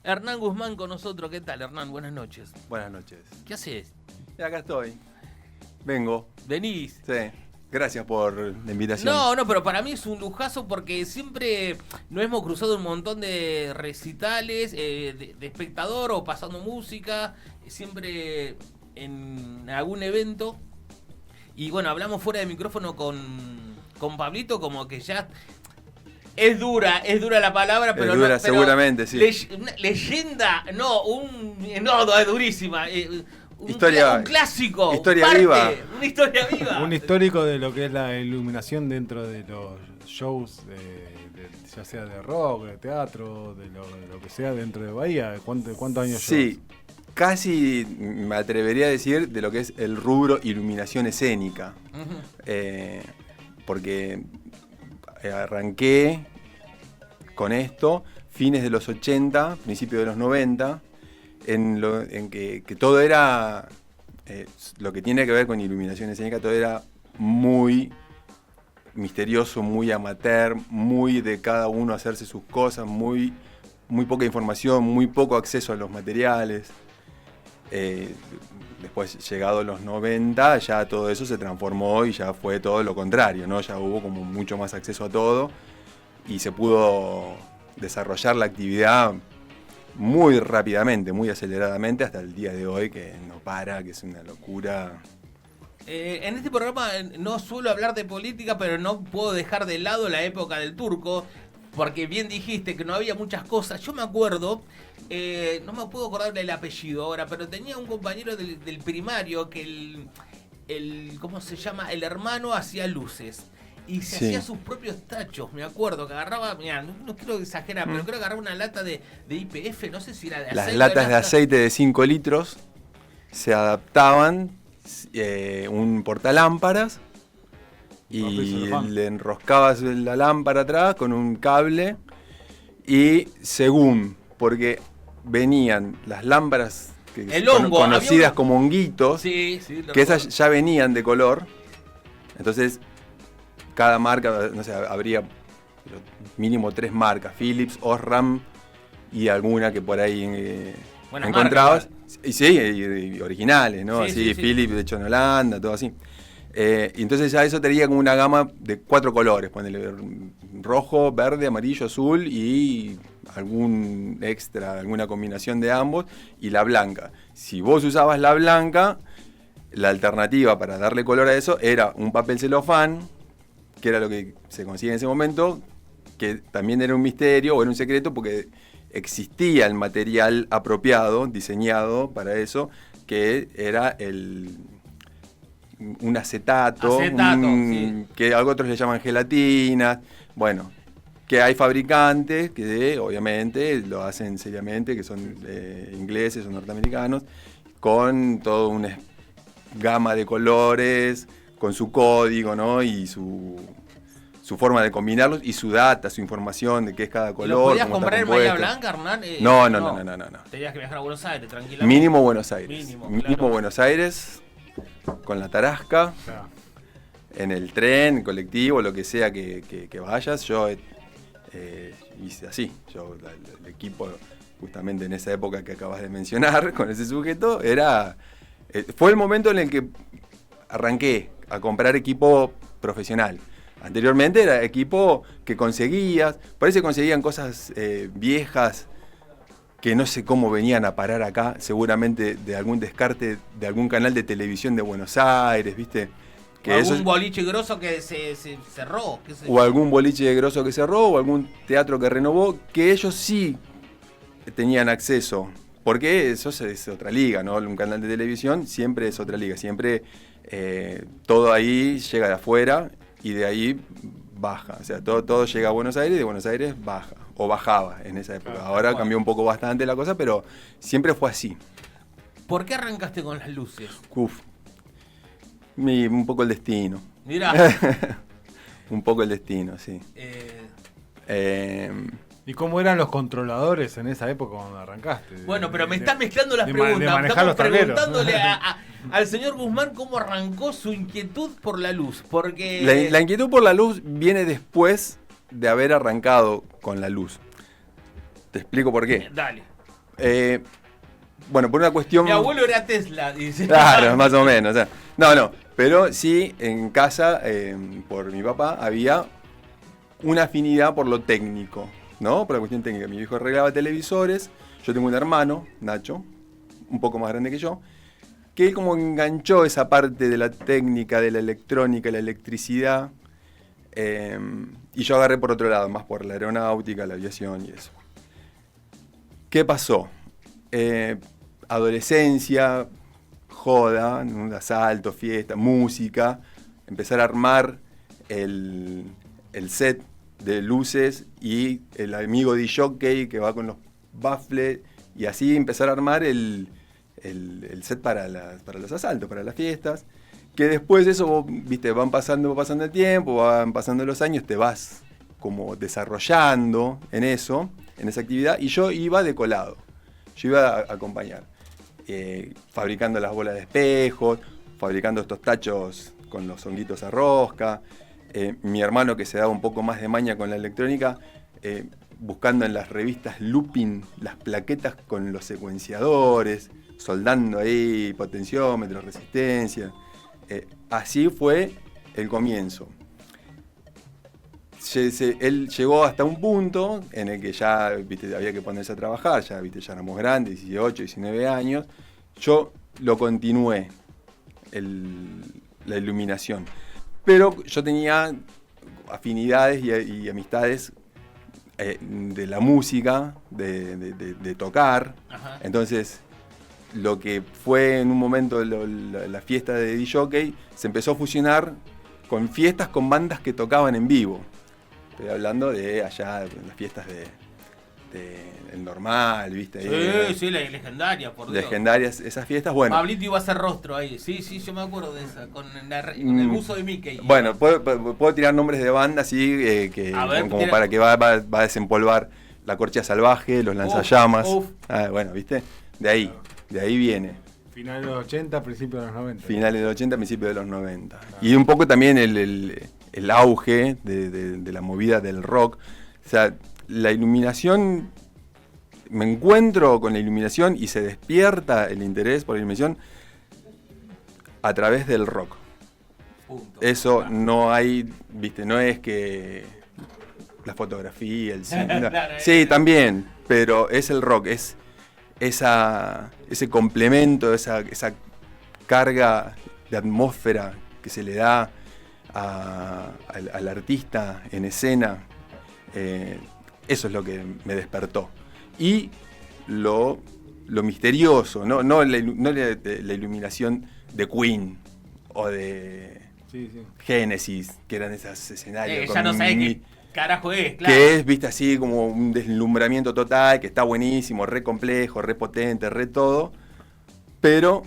Hernán Guzmán con nosotros. ¿Qué tal, Hernán? Buenas noches. Buenas noches. ¿Qué haces? Y acá estoy. Vengo. ¿Venís? Sí. Gracias por la invitación. No, pero para mí es un lujazo porque siempre nos hemos cruzado un montón de recitales, de espectador o pasando música, siempre en algún evento. Y bueno, hablamos fuera de micrófono con Pablito, como que ya es dura la palabra, pero es dura, no, pero seguramente, sí. una leyenda, no, es durísima. Un clásico, historia viva. Una historia viva. Un histórico de lo que es la iluminación dentro de los shows, ya sea de rock, de teatro, de lo que sea dentro de Bahía. ¿Cuántos años Sí, llevas? casi me atrevería a decir de lo que es el rubro iluminación escénica. Porque arranqué con esto fines de los 80, principios de los 90, en que todo era, lo que tiene que ver con iluminación escénica, todo era muy misterioso, muy amateur, muy de cada uno hacerse sus cosas, muy poca información, muy poco acceso a los materiales. Después, llegado los 90, ya todo eso se transformó y ya fue todo lo contrario, ¿no? Ya hubo como mucho más acceso a todo y se pudo desarrollar la actividad muy rápidamente, muy aceleradamente hasta el día de hoy, que no para, que es una locura. En este programa no suelo hablar de política, pero no puedo dejar de lado la época del Turco, porque bien dijiste que no había muchas cosas. Yo me acuerdo, no me puedo acordar del apellido ahora, pero tenía un compañero del primario que ¿cómo se llama? El hermano hacía luces. Y se hacía sus propios tachos, me acuerdo, que agarraba, mira, no quiero exagerar, pero creo que agarraba una lata de YPF, no sé si era de aceite. Las latas de aceite de 5 litros se adaptaban, un portalámparas, y le enroscabas la lámpara atrás con un cable, y porque venían las lámparas conocidas como honguitos, que esas ya venían de color, entonces cada marca, no sé, habría mínimo 3 marcas, Philips, Osram y alguna que por ahí encontrabas. Y sí, y originales, ¿no? Sí. Philips, hecho en Holanda, todo así. Y entonces ya eso tenía como una gama de 4 colores, ponele rojo, verde, amarillo, azul y algún extra, alguna combinación de ambos, y la blanca. Si vos usabas la blanca, la alternativa para darle color a eso era un papel celofán, que era lo que se conseguía en ese momento, que también era un misterio o era un secreto porque existía el material apropiado, diseñado para eso, que era un acetato, que a otros le llaman gelatina. Bueno, que hay fabricantes que obviamente lo hacen seriamente, que son ingleses o norteamericanos, con toda una gama de colores, con su código, ¿no? Y su forma de combinarlos y su data, su información de qué es cada color. ¿Lo podías comprar en Bahía Blanca, Hernán? No. Tenías que viajar a Buenos Aires, tranquilamente. Mínimo Buenos Aires. Claro. Buenos Aires, con la tarasca, en el tren, colectivo, lo que sea que vayas. Yo hice así. El equipo, justamente en esa época que acabas de mencionar, con ese sujeto, fue el momento en el que arranqué a comprar equipo profesional. Anteriormente era equipo que conseguías, parece que conseguían cosas viejas que no sé cómo venían a parar acá, seguramente de algún descarte de algún canal de televisión de Buenos Aires, ¿viste? Que algún boliche grosso que se cerró. O algún boliche grosso que cerró, o algún teatro que renovó, que ellos sí tenían acceso, porque eso es otra liga, ¿no? Un canal de televisión siempre es otra liga, siempre todo ahí llega de afuera y de ahí baja, o sea, todo llega a Buenos Aires y de Buenos Aires baja, o bajaba en esa época. Ahora cambió un poco bastante la cosa, pero siempre fue así. ¿Por qué arrancaste con las luces? Un poco el destino. Mirá. Un poco el destino, sí. ¿Y cómo eran los controladores en esa época cuando arrancaste? Bueno, pero me están mezclando las preguntas. Estamos preguntándole al señor Guzmán cómo arrancó su inquietud por la luz. Porque la inquietud por la luz viene después de haber arrancado con la luz. Te explico por qué. Dale. Bueno, por una cuestión... Mi abuelo era Tesla, dice. Claro, más o menos. O sea, no, pero sí, en casa, por mi papá, había una afinidad por lo técnico, ¿no? Por la cuestión técnica. Mi viejo arreglaba televisores, yo tengo un hermano, Nacho, un poco más grande que yo, que él como enganchó esa parte de la técnica, de la electrónica, la electricidad, y yo agarré por otro lado, más por la aeronáutica, la aviación y eso. ¿Qué pasó? Adolescencia, joda, un asalto, fiesta, música, empezar a armar el set de luces y el amigo DJ que va con los baffles y así empezar a armar el set para los asaltos, para las fiestas, que después de eso, vos, viste, va pasando el tiempo, van pasando los años, te vas como desarrollando en eso, en esa actividad, y yo iba de colado, yo iba a acompañar, fabricando las bolas de espejos, fabricando estos tachos con los honguitos a rosca, mi hermano que se daba un poco más de maña con la electrónica, buscando en las revistas Looping las plaquetas con los secuenciadores, soldando ahí potenciómetros, resistencia. Así fue el comienzo. Él llegó hasta un punto en el que ya, viste, había que ponerse a trabajar, ya, viste, ya éramos grandes, 18, 19 años. Yo lo continué, la iluminación. Pero yo tenía afinidades y amistades de la música, de tocar. Ajá. Entonces, lo que fue en un momento la fiesta de DJ se empezó a fusionar con fiestas con bandas que tocaban en vivo. Estoy hablando de allá, en las fiestas de El Normal, ¿viste? Sí, la legendaria, por Dios. Legendarias esas fiestas, bueno. Pablito iba a hacer rostro ahí, sí, yo me acuerdo de esa, con el buzo de Mickey. Bueno, puedo tirar nombres de bandas, sí, como para que va a desempolvar La Corchea Salvaje, Los Lanzallamas. Bueno, ¿viste? De ahí viene. Finales de los 80, principios de los 90. Finales de los 80, principios de los 90. Y un poco también el auge de la movida del rock. O sea, la iluminación, me encuentro con la iluminación y se despierta el interés por la iluminación a través del rock. Punto. Eso no hay, viste, no es que la fotografía, el cine. No. Sí, también, pero es el rock, es ese complemento, esa carga de atmósfera que se le da al artista en escena. Eso es lo que me despertó. Y lo misterioso, no la iluminación de Queen o de Genesis, que eran esos escenarios. Ya no sabés qué carajo es, claro. Que es, viste, así como un deslumbramiento total, que está buenísimo, re complejo, re potente, re todo. Pero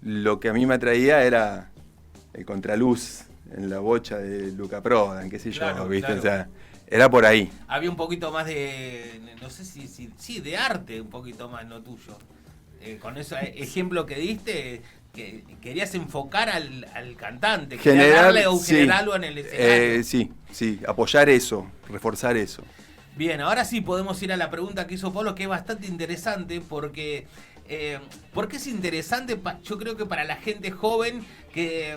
lo que a mí me atraía era el contraluz en la bocha de Luca Prodan, qué sé yo, claro, ¿viste? Claro. O sea, era por ahí. Había un poquito más de, no sé si de arte, un poquito más, no tuyo. Con ese ejemplo que diste, que querías enfocar al cantante, darle o generarlo en el escenario. Sí, apoyar eso, reforzar eso. Bien, ahora sí podemos ir a la pregunta que hizo Pablo, que es bastante interesante, porque es interesante, yo creo que para la gente joven que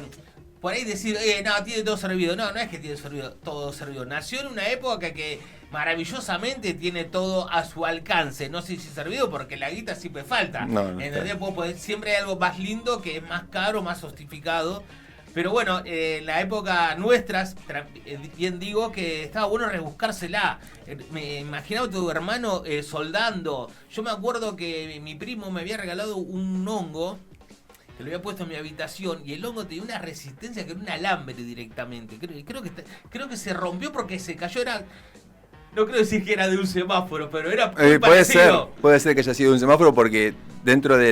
por ahí decir, no, tiene todo servido. No es que tiene todo servido. Nació en una época que maravillosamente tiene todo a su alcance. No sé si servido porque la guita siempre falta. ¿Entendés? Siempre hay algo más lindo que es más caro, más sostificado. Pero bueno, en la época nuestra, bien digo que estaba bueno rebuscársela. Me imaginaba a tu hermano soldando. Yo me acuerdo que mi primo me había regalado un hongo que lo había puesto en mi habitación y el hongo tenía una resistencia que era un alambre directamente. Creo que se rompió porque se cayó. No creo decir que era de un semáforo, pero era puede ser que haya sido de un semáforo porque dentro de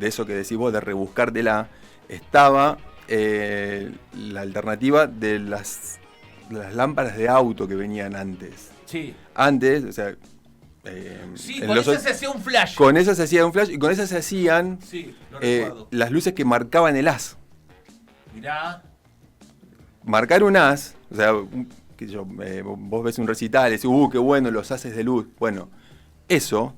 eso que decís vos, de rebuscártela, estaba la alternativa de las lámparas de auto que venían antes. Sí. Antes, o sea... con esas se hacía un flash. Con esas se hacía un flash y con esas se hacían las luces que marcaban el haz. Mirá. Marcar un haz, o sea, vos ves un recital y decís, qué bueno, los haces de luz. Bueno, eso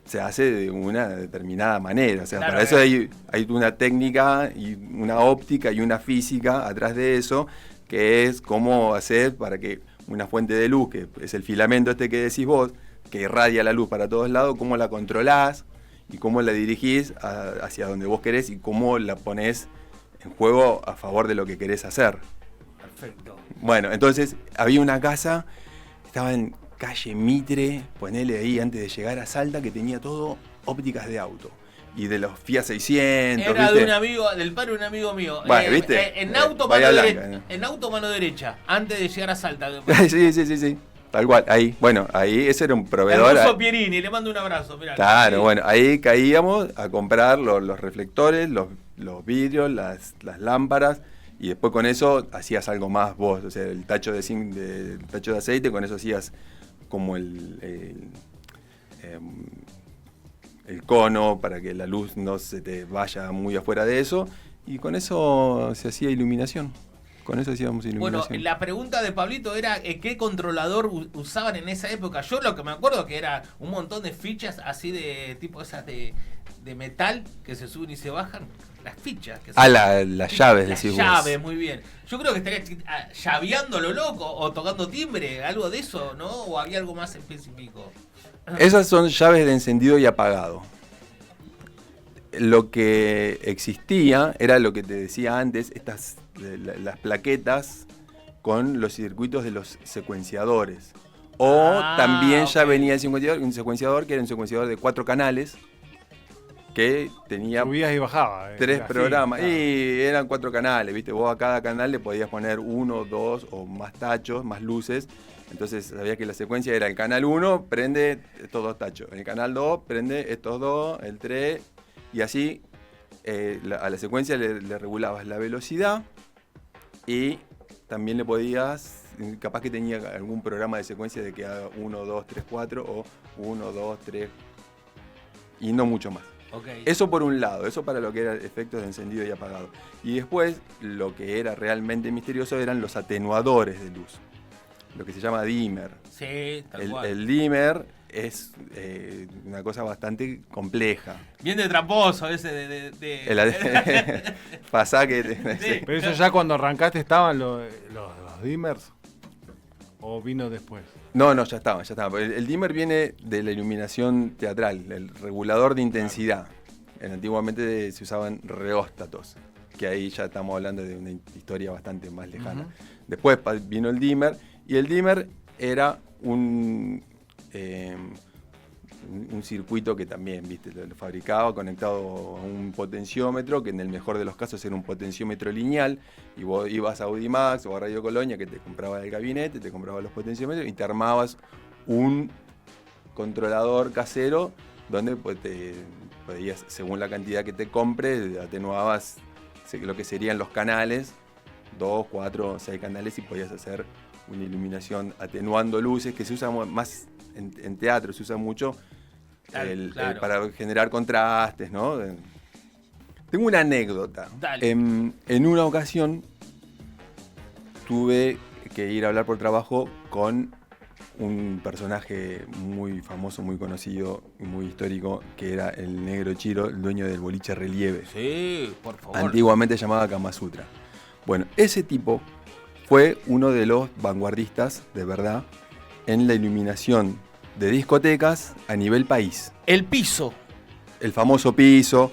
se hace de una determinada manera. O sea, Claro, para eso hay una técnica y una óptica y una física atrás de eso, que es cómo hacer para que una fuente de luz, que es el filamento este que decís vos, que irradia la luz para todos lados, cómo la controlás y cómo la dirigís hacia donde vos querés y cómo la ponés en juego a favor de lo que querés hacer. Perfecto. Bueno, entonces había una casa, estaba en calle Mitre, ponele ahí antes de llegar a Salta, que tenía todo ópticas de auto. Y de los Fiat 600, Era ¿viste? de un amigo, del padre de un amigo mío. Bueno, ¿viste? En auto, Bahía mano Blanca, derecha. ¿no? En auto, mano derecha. Antes de llegar a Salta. Sí. Tal cual, ahí. Bueno, ahí ese era un El proveedor. ruso Pierini, le mando un abrazo. Mirá, Claro, sí. bueno, ahí caíamos a comprar los reflectores, los vidrios, las lámparas, y después con eso hacías algo más vos. O sea, el tacho de tacho de aceite, con eso hacías como el cono para que la luz no se te vaya muy afuera de eso, y con eso se hacía iluminación. Con eso hacíamos Bueno, iluminación. la pregunta de Pablito era ¿qué controlador usaban en esa época? Yo lo que me acuerdo que era un montón de fichas así de tipo esas de metal que se suben y se bajan. Las fichas. Que Las llaves, las decís llaves, vos. muy bien. Yo creo que estaría llaveando lo loco o tocando timbre, algo de eso, ¿no? ¿O había algo más específico? Esas son llaves de encendido y apagado. Lo que existía era lo que te decía antes, las plaquetas con los circuitos de los secuenciadores. O también ya ok. venía un secuenciador que era un secuenciador de 4 canales que tenía Subías y bajabas. 3 así, programas. claro. Y eran 4 canales, ¿viste? Vos a cada canal le podías poner 1, 2 o más tachos, más luces. Entonces sabías que la secuencia era el canal 1, prende estos 2 tachos. El canal 2, prende estos 2, el 3. Y así a la secuencia le regulabas la velocidad y también le podías, capaz que tenía algún programa de secuencia de que haga 1, 2, 3, 4 o 1, 2, 3 y no mucho más. Okay. Eso por un lado, eso para lo que era efectos de encendido y apagado. Y después lo que era realmente misterioso eran los atenuadores de luz, lo que se llama dimmer. Sí, tal cual. El dimmer es una cosa bastante compleja. Bien de tramposo ese Pasá que... Sí. Pero eso ya cuando arrancaste estaban los dimmers. ¿O vino después? No, ya estaba. El dimmer viene de la iluminación teatral, el regulador de intensidad. Antiguamente se usaban reóstatos, que ahí ya estamos hablando de una historia bastante más lejana. Uh-huh. Después vino el dimmer, y el dimmer era un circuito que también, viste, lo fabricaba conectado a un potenciómetro, que en el mejor de los casos era un potenciómetro lineal, y vos ibas a Audimax o a Radio Colonia, que te compraba el gabinete, te compraba los potenciómetros y te armabas un controlador casero donde pues, te podías, según la cantidad que te compres, atenuabas lo que serían los canales, 2, 4, 6 canales, y podías hacer una iluminación atenuando luces, que se usa más en teatro, se usa mucho Claro. para generar contrastes, ¿no? Tengo una anécdota. Dale. En una ocasión tuve que ir a hablar por trabajo con un personaje muy famoso, muy conocido y muy histórico, que era el Negro Chiro, el dueño del boliche Relieve. Sí, por favor. Antiguamente llamaba Kama Sutra. Bueno, ese tipo fue uno de los vanguardistas, de verdad, en la iluminación de discotecas a nivel país. El piso. El famoso piso,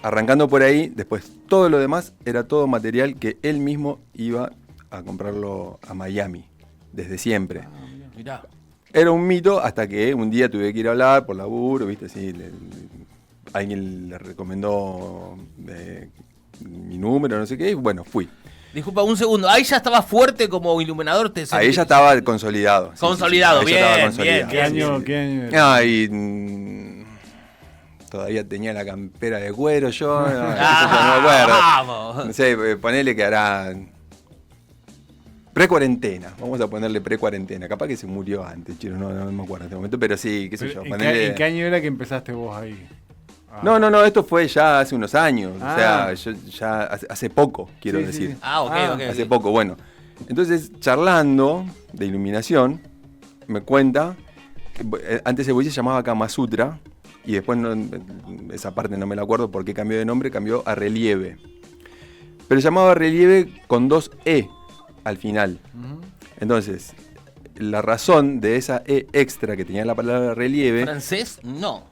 arrancando por ahí, después todo lo demás era todo material que él mismo iba a comprarlo a Miami, desde siempre. Mirá. Era un mito hasta que un día tuve que ir a hablar por laburo, ¿viste? Sí, alguien le recomendó mi número, no sé qué, y bueno, fui. Disculpa, un segundo. Ahí ya estaba fuerte como iluminador. Ahí ya estaba consolidado. Consolidado, ahí ya bien, estaba consolidado. bien. ¿Qué año era? Ah, y todavía tenía la campera de cuero yo, no me acuerdo. Vamos. No sé, ponele que hará pre-cuarentena, vamos a ponerle pre-cuarentena. Capaz que se murió antes, Chiro, no me acuerdo en este momento, pero sí, qué sé yo. ¿En qué año era que empezaste vos ahí? No, esto fue ya hace unos años, o Ah. sea, ya hace poco, quiero Sí, decir. sí. Ah, ok. Hace poco, bueno. Entonces, charlando de iluminación, me cuenta antes el boliche se llamaba Kama Sutra y después esa parte no me la acuerdo por qué cambió de nombre, cambió a Relieve. Pero llamaba Relieve con 2 E al final. Entonces, la razón de esa E extra que tenía la palabra relieve... ¿Francés? No.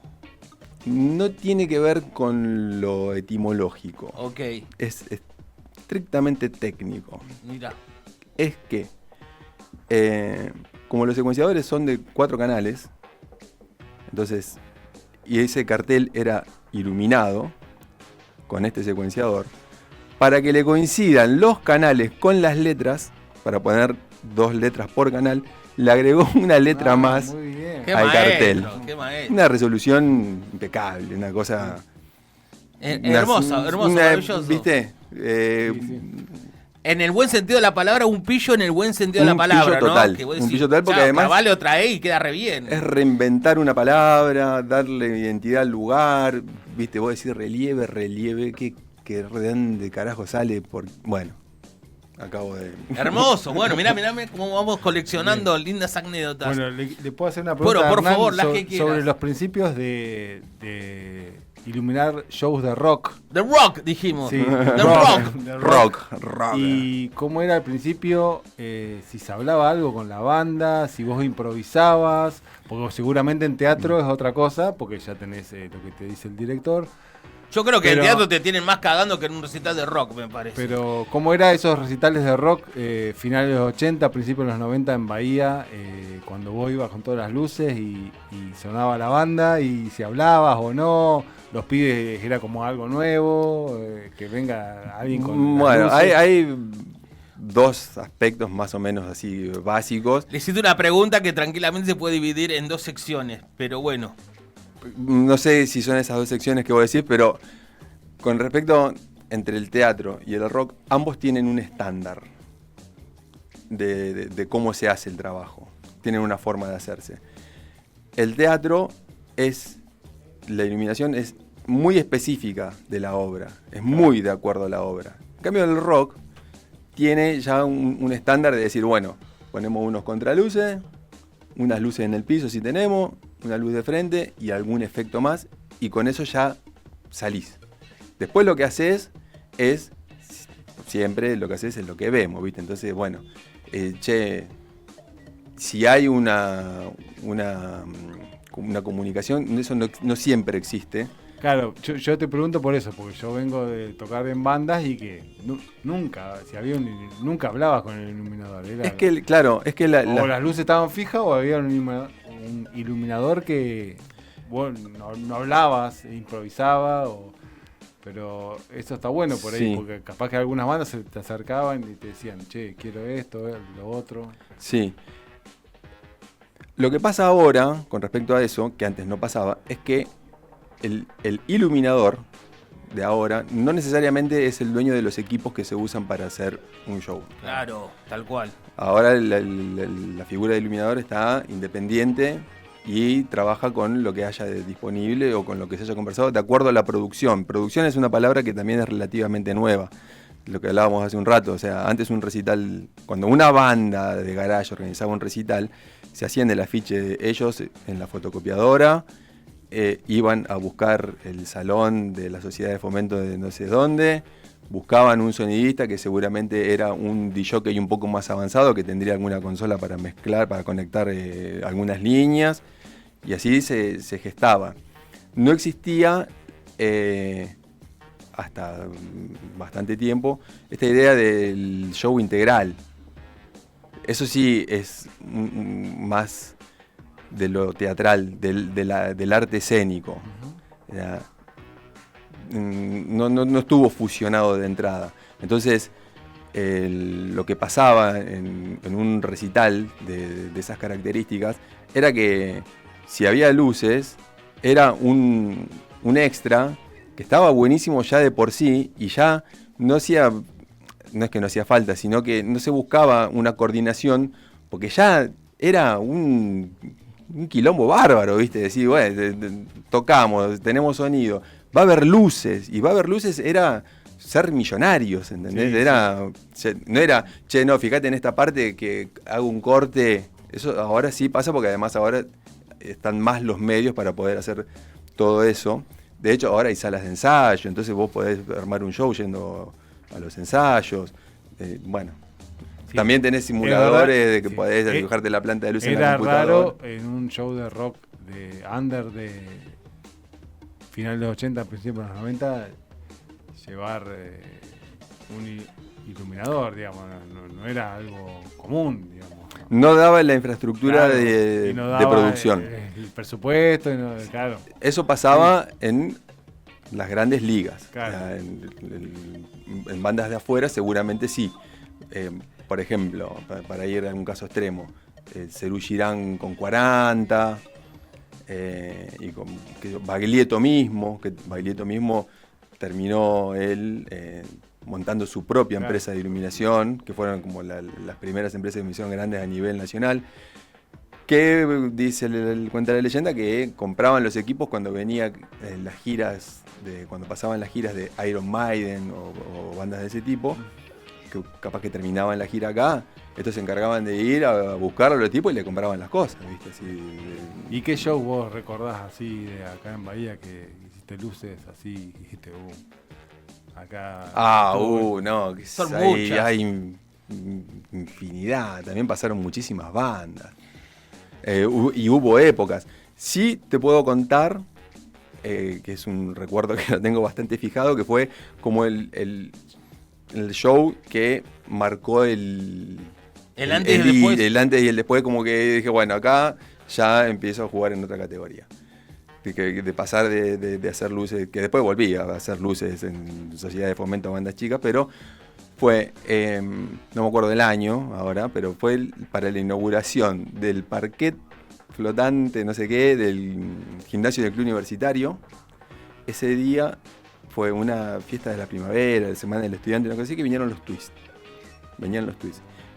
No tiene que ver con lo etimológico. Ok. Es estrictamente técnico. Mira. Es que, como los secuenciadores son de 4 canales, entonces, y ese cartel era iluminado con este secuenciador, para que le coincidan los canales con las letras, para poner 2 letras por canal, le agregó una letra más Muy bien. Qué al maestro, cartel. qué maestro. Una resolución impecable, una cosa... Hermoso, maravilloso. ¿Viste? Sí. En el buen sentido de la palabra, un pillo en el buen sentido de la palabra, pillo total, ¿no? Que vos un decís, pillo total, porque chao, además clavale otra E y queda re bien. es reinventar una palabra, darle identidad al lugar, ¿viste? Vos decís relieve, ¿qué de dónde carajo sale? Bueno, acabo de... Hermoso, bueno, mirá cómo vamos coleccionando lindas anécdotas. Bueno, le puedo hacer una pregunta Bueno, por a Hernán favor, las que quieras. sobre los principios de iluminar shows de rock. The Rock, dijimos. Sí, The Rock. de Rock. Y cómo era al principio, si se hablaba algo con la banda, si vos improvisabas, porque seguramente en teatro es otra cosa, porque ya tenés lo que te dice el director. Yo creo que Pero- en teatro te tienen más cagando que en un recital de rock, me parece. Pero cómo era esos recitales de rock, finales de los 80, principios de los 90 en Bahía, cuando vos ibas con todas las luces y sonaba la banda y si hablabas o no, los pibes era como algo nuevo, que venga alguien con las Bueno, luces. hay 2 aspectos más o menos así básicos. Le hiciste una pregunta que tranquilamente se puede dividir en 2 secciones, pero bueno. No sé si son esas 2 secciones que vos decís, pero con respecto entre el teatro y el rock, ambos tienen un estándar de cómo se hace el trabajo. Tienen una forma de hacerse. El teatro la iluminación es muy específica de la obra, es muy de acuerdo a la obra. En cambio el rock tiene ya un estándar de decir, bueno, ponemos unos contraluces, unas luces en el piso si tenemos, una luz de frente y algún efecto más, y con eso ya salís. Después lo que haces es, siempre lo que haces es lo que vemos, ¿viste? Entonces, bueno, si hay una comunicación, eso no siempre existe. Claro, yo te pregunto por eso, porque yo vengo de tocar en bandas y que nunca hablabas con el iluminador. Es que, claro, es que o las luces estaban fijas o había un iluminador que vos no hablabas, improvisaba, pero eso está bueno por ahí, Sí. porque capaz que algunas bandas se te acercaban y te decían, che, quiero esto, lo otro. Sí. Lo que pasa ahora, con respecto a eso, que antes no pasaba, es que el iluminador de ahora no necesariamente es el dueño de los equipos que se usan para hacer un show. Claro, tal cual. Ahora la figura de iluminador está independiente y trabaja con lo que haya disponible o con lo que se haya conversado de acuerdo a la producción. Producción es una palabra que también es relativamente nueva. Lo que hablábamos hace un rato, o sea, antes un recital, cuando una banda de garage organizaba un recital, se hacían el afiche ellos en la fotocopiadora, iban a buscar el salón de la sociedad de fomento de no sé dónde, buscaban un sonidista que seguramente era un DJ un poco más avanzado, que tendría alguna consola para mezclar, para conectar algunas líneas, y así se gestaba. No existía, hasta bastante tiempo, esta idea del show integral. Eso sí es más de lo teatral, del arte escénico. O sea, no estuvo fusionado de entrada. Entonces, lo que pasaba en un recital de esas características era que si había luces, era un extra que estaba buenísimo ya de por sí y ya no es que no hacía falta, sino que no se buscaba una coordinación porque ya era un quilombo bárbaro, ¿viste? Decir, bueno, tocamos, tenemos sonido, va a haber luces, y va a haber luces era ser millonarios, ¿entendés? No era, fíjate en esta parte que hago un corte, eso ahora sí pasa porque además ahora están más los medios para poder hacer todo eso. De hecho, ahora hay salas de ensayo, entonces vos podés armar un show yendo a los ensayos. Bueno, Sí. también tenés simuladores verdad, de que sí. podés dibujarte la planta de luz en la Era computadora. raro en un show de rock de under de finales de los 80, principios de los 90, llevar un iluminador, digamos, no era algo común, digamos. No daba la infraestructura Claro, de y no daba producción. el presupuesto, claro. Eso pasaba en las grandes ligas. Claro. O sea, en bandas de afuera seguramente sí. Por ejemplo, para ir a un caso extremo, Serú Girán con 40, y con Baglietto mismo, que Baglietto mismo terminó él montando su propia empresa de iluminación, que fueron como las primeras empresas de iluminación grandes a nivel nacional, que dice cuenta la leyenda que compraban los equipos cuando venían las giras, cuando pasaban las giras de Iron Maiden o bandas de ese tipo, que capaz que terminaban la gira acá, estos se encargaban de ir a buscar a los tipos y le compraban las cosas, ¿viste? Así, ¿Y qué show vos recordás así de acá en Bahía que hiciste luces así, dijiste, acá... no, que Son hay, muchas. hay infinidad, también pasaron muchísimas bandas. Y hubo épocas. Sí te puedo contar, que es un recuerdo que lo tengo bastante fijado, que fue como el show que marcó el antes y el después. El antes y el después, como que dije, bueno, acá ya empiezo a jugar en otra categoría. De pasar de hacer luces, que después volví a hacer luces en Sociedad de Fomento Bandas Chicas, pero fue, no me acuerdo del año ahora, pero fue para la inauguración del parquet flotante, no sé qué, del gimnasio del Club Universitario. Ese día fue una fiesta de la primavera, la Semana del Estudiante, una cosa así, que vinieron los Twists.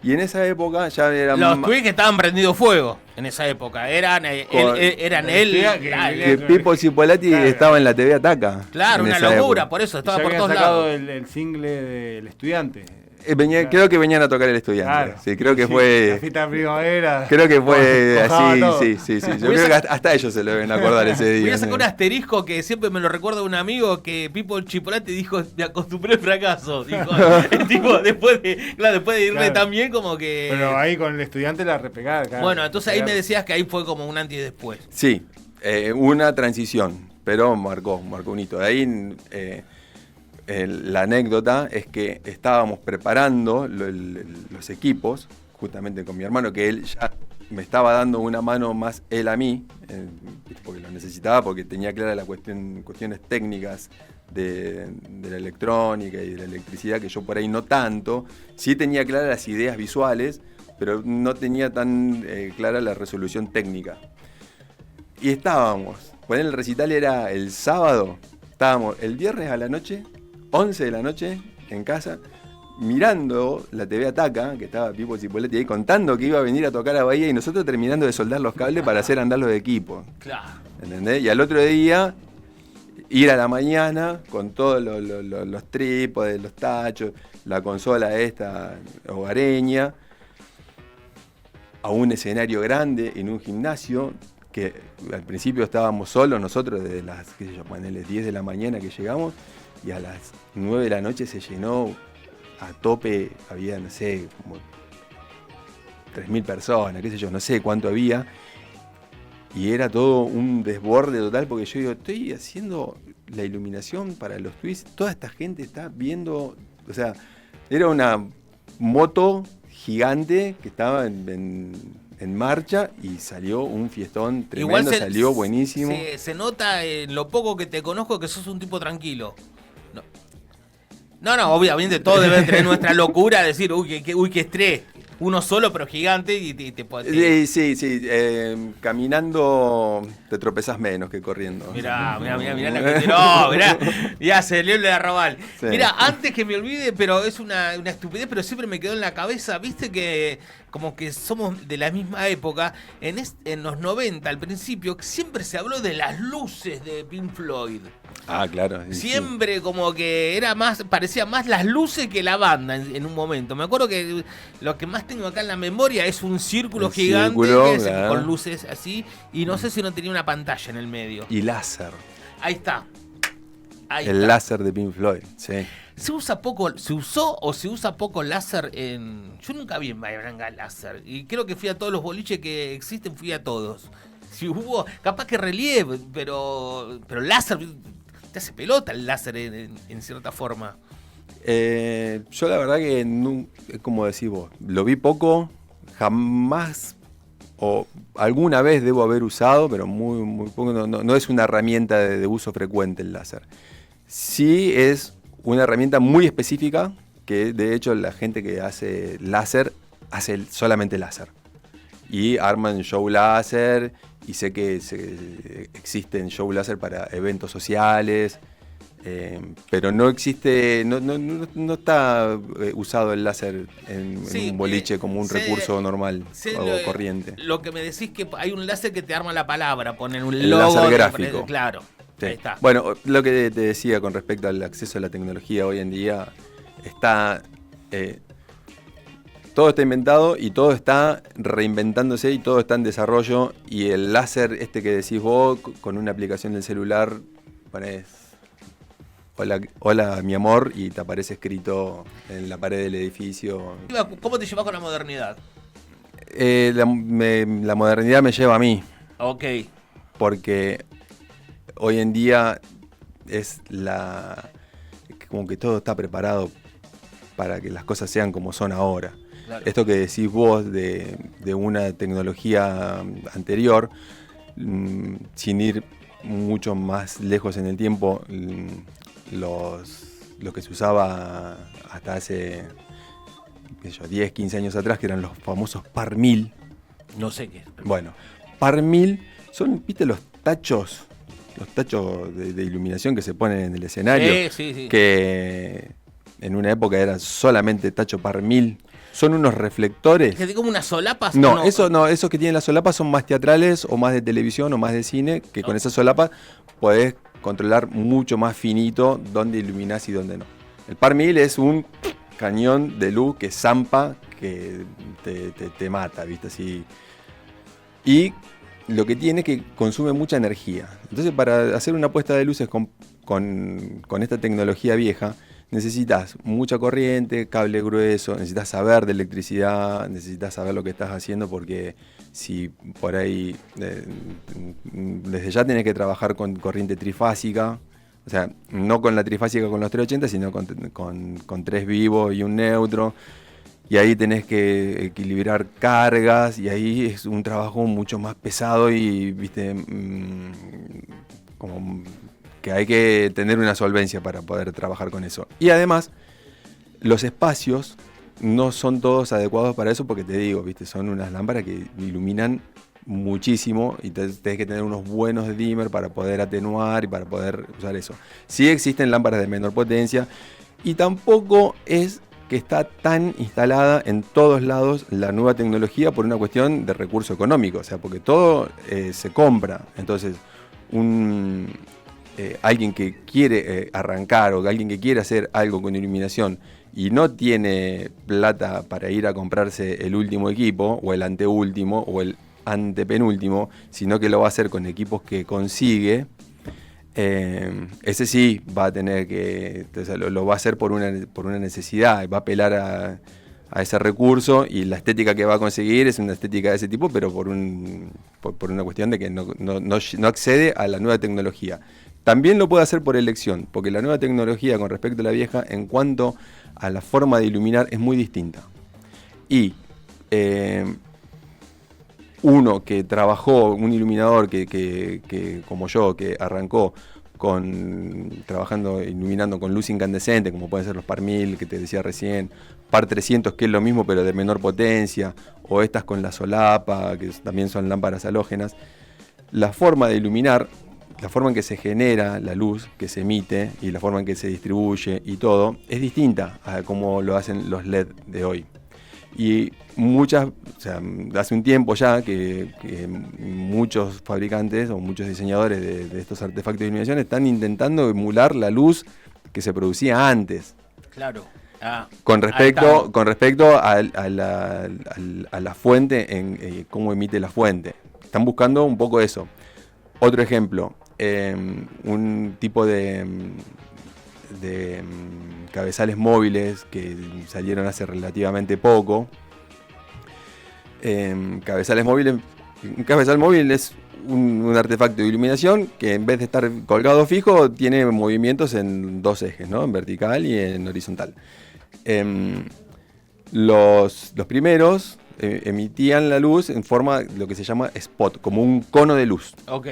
Y en esa época ya eran... Los Twists que estaban prendidos fuego en esa época. Eran él. que Pipo Cipolati Claro. estaba en la TV Ataca. Claro, en una esa locura, época. por eso ya estaba por habían todos sacado lados. el single del Estudiante. Creo que venían a tocar el Estudiante. Claro. Sí, creo que La fue... fiesta de primavera. Creo que fue Cojaba así, todo. sí. Yo Voy a creo que sac- hasta ellos se lo deben acordar ese día. Voy a sacar ¿no? un asterisco que siempre me lo recuerda un amigo, que Pipo Chipolati dijo, me acostumbré al fracaso. Dijo, el tipo, después de irle Claro. tan bien como que... Pero ahí con el Estudiante la repegada. Claro. Bueno, entonces ahí me decías que ahí fue como un antes y después. Sí, una transición, pero marcó un hito. De ahí la anécdota es que estábamos preparando los equipos, justamente con mi hermano, que él ya me estaba dando una mano más él a mí, porque lo necesitaba, porque tenía clara cuestiones técnicas de la electrónica y de la electricidad, que yo por ahí no tanto. Sí tenía claras las ideas visuales, pero no tenía tan clara la resolución técnica. Y estábamos, el recital era el sábado, estábamos el viernes a la noche, 11 de la noche, en casa, mirando la TV Ataca, que estaba Pipo Cipolletti ahí contando que iba a venir a tocar a Bahía, y nosotros terminando de soldar los cables para hacer andar los equipos. Claro. ¿Entendés? Y al otro día, ir a la mañana con todos los trípodes, los tachos, la consola esta hogareña, a un escenario grande en un gimnasio, que al principio estábamos solos nosotros desde las, qué sé yo, ponele 10 de la mañana que llegamos, y a las 9 de la noche se llenó a tope, había, no sé, como 3.000 personas, qué sé yo, no sé cuánto había, y era todo un desborde total, porque yo digo, estoy haciendo la iluminación para los twists, toda esta gente está viendo, o sea, era una moto gigante que estaba en marcha, y salió un fiestón tremendo, salió buenísimo. Se nota en lo poco que te conozco que sos un tipo tranquilo. No, obviamente todos deben tener nuestra locura, decir, uy, qué estrés. Uno solo pero gigante y te... Sí, caminando te tropezás menos que corriendo. Mirá la que tiró, mirá, se le arrabal. Sí. Mirá, antes que me olvide, pero es una estupidez, pero siempre me quedó en la cabeza, viste que como que somos de la misma época, en los 90 al principio, siempre se habló de las luces de Pink Floyd. Ah, claro. Siempre como que parecía más las luces que la banda en un momento. Me acuerdo que lo que más tengo acá en la memoria es un círculo gigante claro, con luces así, y no sé si no tenía una pantalla en el medio. Y láser. Ahí está. El láser de Pink Floyd, sí. ¿Se usó o se usa poco láser en...? Yo nunca vi en Bahía Blanca láser. Y creo que fui a todos los boliches que existen, fui a todos. Si hubo, capaz que relieve, pero láser, te hace pelota el láser en cierta forma. Yo la verdad que, es como decís vos, lo vi poco, jamás, o alguna vez debo haber usado, pero muy, muy poco, no es una herramienta de uso frecuente el láser. Sí es una herramienta muy específica, que de hecho la gente que hace láser, hace solamente láser. Y arman show láser, y sé que existen show láser para eventos sociales, pero no existe, no está usado el láser en un boliche como un recurso normal o corriente. Lo que me decís que hay un láser que te arma la palabra, poner un el logo. Láser gráfico. Claro. Sí. Ahí está. Bueno, lo que te decía con respecto al acceso a la tecnología hoy en día, todo está inventado y todo está reinventándose y todo está en desarrollo, y el láser que decís vos, con una aplicación del celular, pones hola mi amor, y te aparece escrito en la pared del edificio. ¿Cómo te llevas con la modernidad? La modernidad me lleva a mí. Ok. Porque hoy en día como que todo está preparado para que las cosas sean como son ahora. Claro. Esto que decís vos de una tecnología anterior, sin ir mucho más lejos en el tiempo, lo que se usaba hasta hace 10, 15 años atrás, que eran los famosos par 1000. No sé qué. Bueno, par 1000 son, ¿viste los tachos de iluminación que se ponen en el escenario? Sí. Que en una época era solamente tacho par 1000. Son unos reflectores. ¿Que como unas solapas? No, esos que tienen las solapas son más teatrales o más de televisión o más de cine, que con esas solapas podés controlar mucho más finito dónde iluminás y dónde no. El par 1000 es un cañón de luz que zampa, que te mata, ¿viste? Así. Y lo que tiene es que consume mucha energía. Entonces, para hacer una puesta de luces con esta tecnología vieja, necesitas mucha corriente, cable grueso, necesitas saber de electricidad, necesitas saber lo que estás haciendo, porque si por ahí desde ya tenés que trabajar con corriente trifásica, o sea, no con la trifásica con los 380, sino con 3 vivos y un neutro, y ahí tenés que equilibrar cargas, y ahí es un trabajo mucho más pesado y, viste, como que hay que tener una solvencia para poder trabajar con eso. Y además, los espacios no son todos adecuados para eso, porque te digo, viste, son unas lámparas que iluminan muchísimo y tenés que tener unos buenos dimmer para poder atenuar y para poder usar eso. Sí existen lámparas de menor potencia, y tampoco es que está tan instalada en todos lados la nueva tecnología por una cuestión de recurso económico, o sea, porque todo se compra. Entonces, alguien que quiere arrancar, o alguien que quiere hacer algo con iluminación y no tiene plata para ir a comprarse el último equipo, o el anteúltimo, o el antepenúltimo, sino que lo va a hacer con equipos que consigue, ese sí va a tener que, o sea, lo va a hacer por una necesidad, va a apelar a ese recurso, y la estética que va a conseguir es una estética de ese tipo, pero por una cuestión de que no accede a la nueva tecnología. También lo puede hacer por elección, porque la nueva tecnología con respecto a la vieja, en cuanto a la forma de iluminar, es muy distinta. Y uno que trabajó, un iluminador que como yo, que arrancó iluminando con luz incandescente, como pueden ser los par 1000 que te decía recién, par 300, que es lo mismo pero de menor potencia, o estas con la solapa, que también son lámparas halógenas, la forma de iluminar, la forma en que se genera la luz que se emite y la forma en que se distribuye y todo, es distinta a cómo lo hacen los LED de hoy. Y hace un tiempo ya que muchos fabricantes o muchos diseñadores de estos artefactos de iluminación están intentando emular la luz que se producía antes. Claro. Con respecto a la fuente, en cómo emite la fuente. Están buscando un poco eso. Otro ejemplo, un tipo de cabezales móviles que salieron hace relativamente poco. Un cabezal móvil es un artefacto de iluminación que en vez de estar colgado fijo tiene movimientos en dos ejes, ¿no? En vertical y en horizontal. Los primeros emitían la luz en forma lo que se llama spot, como un cono de luz. Ok.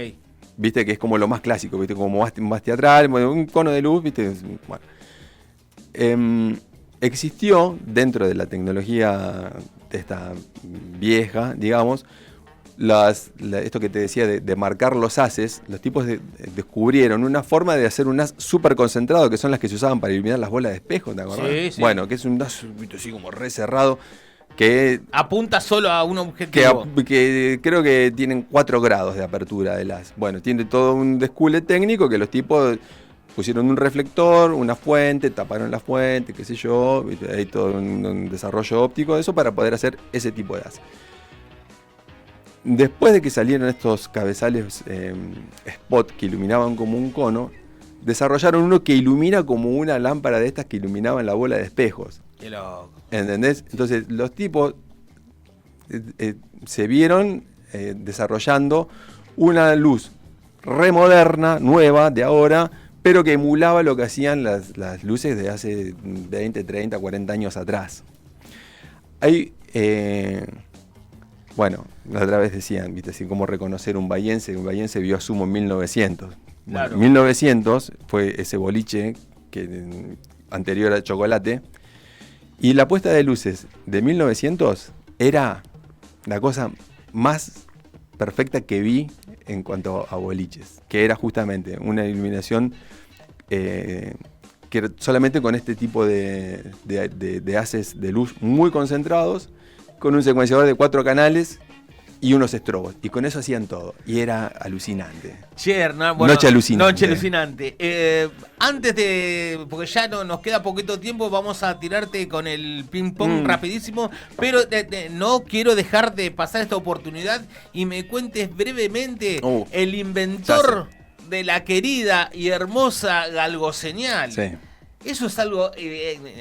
Viste que es como lo más clásico, viste, como más teatral, un cono de luz, viste. Bueno. Existió dentro de la tecnología de esta vieja, digamos, esto que te decía de marcar los haces. Los tipos descubrieron una forma de hacer un haz súper concentrado, que son las que se usaban para iluminar las bolas de espejo, ¿te acordás? Sí, sí. Bueno, que es un haz así como re cerrado, que apunta solo a un objetivo. Que creo que tienen 4 grados de apertura del haz. Bueno, tiene todo un descule técnico que los tipos pusieron un reflector, una fuente, taparon la fuente, qué sé yo, hay todo un desarrollo óptico de eso para poder hacer ese tipo de haz. Después de que salieron estos cabezales spot que iluminaban como un cono, desarrollaron uno que ilumina como una lámpara de estas que iluminaban la bola de espejos. Qué loco. ¿Entendés? Entonces los tipos se vieron desarrollando una luz remoderna, nueva, de ahora, pero que emulaba lo que hacían las luces de hace 20, 30, 40 años atrás. Hay, bueno, la otra vez decían, ¿viste? Así como reconocer un bahiense vio a Sumo en 1900. Claro. Bueno, 1900 fue ese boliche anterior a Chocolate, y la puesta de luces de 1900 era la cosa más perfecta que vi en cuanto a boliches, que era justamente una iluminación que solamente con este tipo de haces de luz muy concentrados, con un secuenciador de 4 canales y unos estrobos, y con eso hacían todo, y era alucinante. Noche alucinante. Noche alucinante. Antes de, porque ya nos queda poquito tiempo, vamos a tirarte con el ping pong rapidísimo, pero no quiero dejar de pasar esta oportunidad y me cuentes brevemente el inventor de la querida y hermosa galgoseñal. Sí. Eso es algo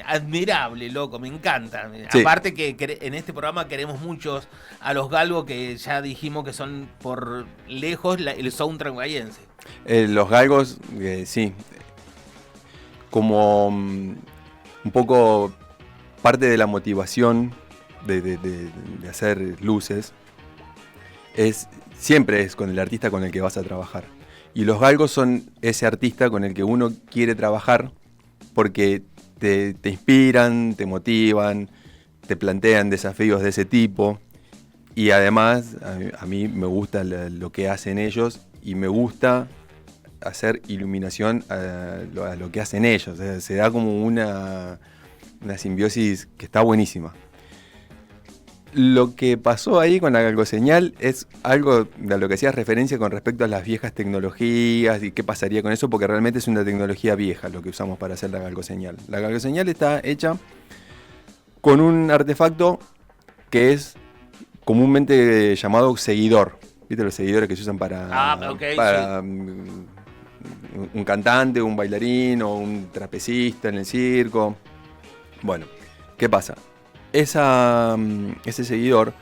admirable, loco, me encanta. Sí. Aparte que en este programa queremos muchos a los galgos, que ya dijimos que son por lejos el soundtrack bahiense. Los galgos, sí. Como un poco parte de la motivación de hacer luces siempre es con el artista con el que vas a trabajar. Y los galgos son ese artista con el que uno quiere trabajar, porque te inspiran, te motivan, te plantean desafíos de ese tipo, y además a mí me gusta lo que hacen ellos, y me gusta hacer iluminación a lo que hacen ellos. O sea, se da como una simbiosis que está buenísima. Lo que pasó ahí con la galgoseñal es algo de lo que hacías referencia con respecto a las viejas tecnologías y qué pasaría con eso, porque realmente es una tecnología vieja lo que usamos para hacer la galgoseñal. La galgoseñal está hecha con un artefacto que es comúnmente llamado seguidor. ¿Viste los seguidores que se usan para un cantante, un bailarín o un trapecista en el circo? Bueno, ¿qué pasa? Ese seguidor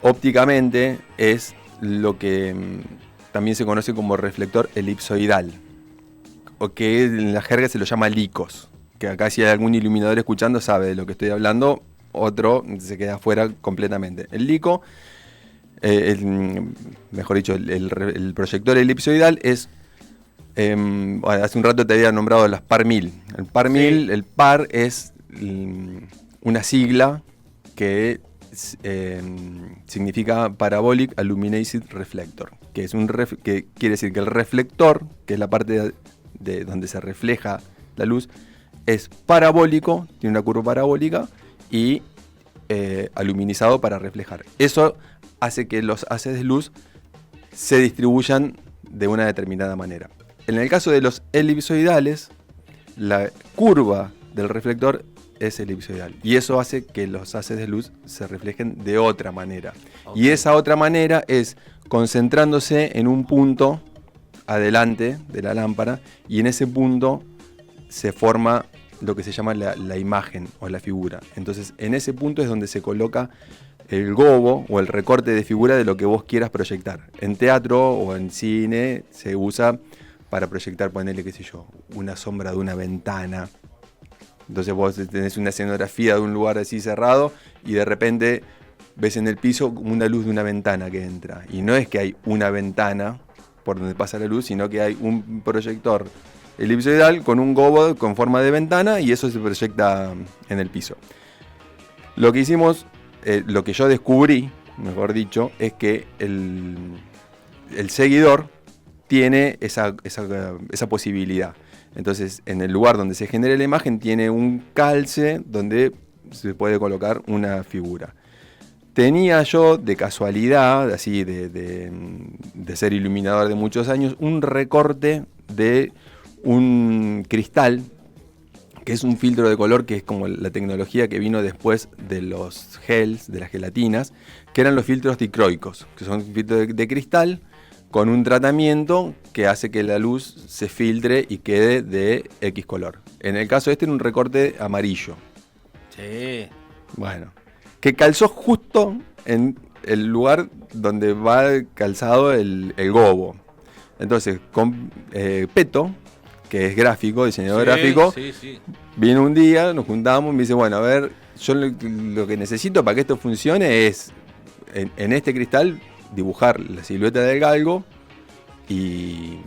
ópticamente es lo que también se conoce como reflector elipsoidal, o que en la jerga se lo llama licos, que acá si hay algún iluminador escuchando sabe de lo que estoy hablando, otro se queda afuera completamente. El lico, mejor dicho, el proyector elipsoidal es, hace un rato te había nombrado las par 1000. El par 1000, el par es una sigla que significa Parabolic Illuminated Reflector, que quiere decir que el reflector, que es la parte de donde se refleja la luz, es parabólico, tiene una curva parabólica y aluminizado para reflejar. Eso hace que los haces de luz se distribuyan de una determinada manera. En el caso de los elipsoidales, la curva del reflector es elipsoidal y eso hace que los haces de luz se reflejen de otra manera. Okay. Y esa otra manera es concentrándose en un punto adelante de la lámpara y en ese punto se forma lo que se llama la imagen o la figura. Entonces en ese punto es donde se coloca el gobo o el recorte de figura de lo que vos quieras proyectar. En teatro o en cine se usa para proyectar, ponerle, qué sé yo, una sombra de una ventana. Entonces vos tenés una escenografía de un lugar así cerrado y de repente ves en el piso una luz de una ventana que entra. Y no es que hay una ventana por donde pasa la luz, sino que hay un proyector elipsoidal con un gobo con forma de ventana y eso se proyecta en el piso. Lo que hicimos, lo que yo descubrí, mejor dicho, es que el seguidor tiene esa posibilidad. Entonces, en el lugar donde se genera la imagen tiene un calce donde se puede colocar una figura. Tenía yo, de casualidad, así de ser iluminador de muchos años, un recorte de un cristal, que es un filtro de color, que es como la tecnología que vino después de los gels, de las gelatinas, que eran los filtros dicroicos, que son filtros de cristal con un tratamiento que hace que la luz se filtre y quede de X color. En el caso este era un recorte amarillo. Sí. Bueno, que calzó justo en el lugar donde va calzado el gobo. Entonces, con Peto, que es gráfico, diseñador gráfico, vino un día, nos juntamos y me dice, bueno, a ver, yo lo que necesito para que esto funcione es, en este cristal, dibujar la silueta del galgo y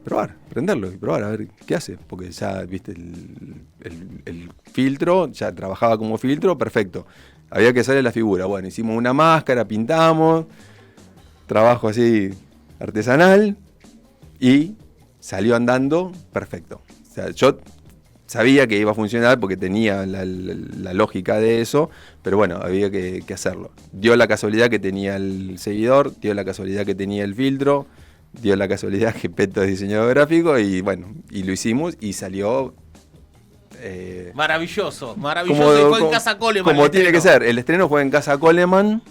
probar, prenderlo y probar a ver qué hace, porque ya viste el filtro, ya trabajaba como filtro, perfecto, había que hacerle la figura. Bueno, hicimos una máscara, pintamos, trabajo así artesanal y salió andando perfecto. O sea, yo sabía que iba a funcionar porque tenía la lógica de eso, pero bueno, había que hacerlo. Dio la casualidad que tenía el seguidor, dio la casualidad que tenía el filtro, dio la casualidad que Peto es diseñador gráfico y bueno, y lo hicimos y salió... maravilloso, maravilloso. Y fue en Casa Coleman. Como tiene que ser. El estreno fue en Casa Coleman.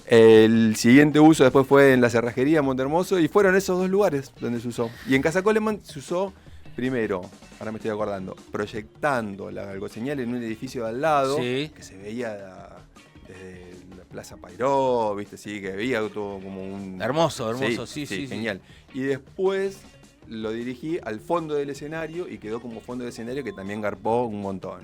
El siguiente uso después fue en la Cerrajería Montehermoso y fueron esos dos lugares donde se usó. Y en Casa Coleman se usó primero, ahora me estoy acordando, proyectando la galgoseñal en un edificio de al lado, que se veía desde la Plaza Pairó, viste, sí, que veía todo como un... Hermoso, sí, genial. Y después lo dirigí al fondo del escenario y quedó como fondo del escenario que también garpó un montón.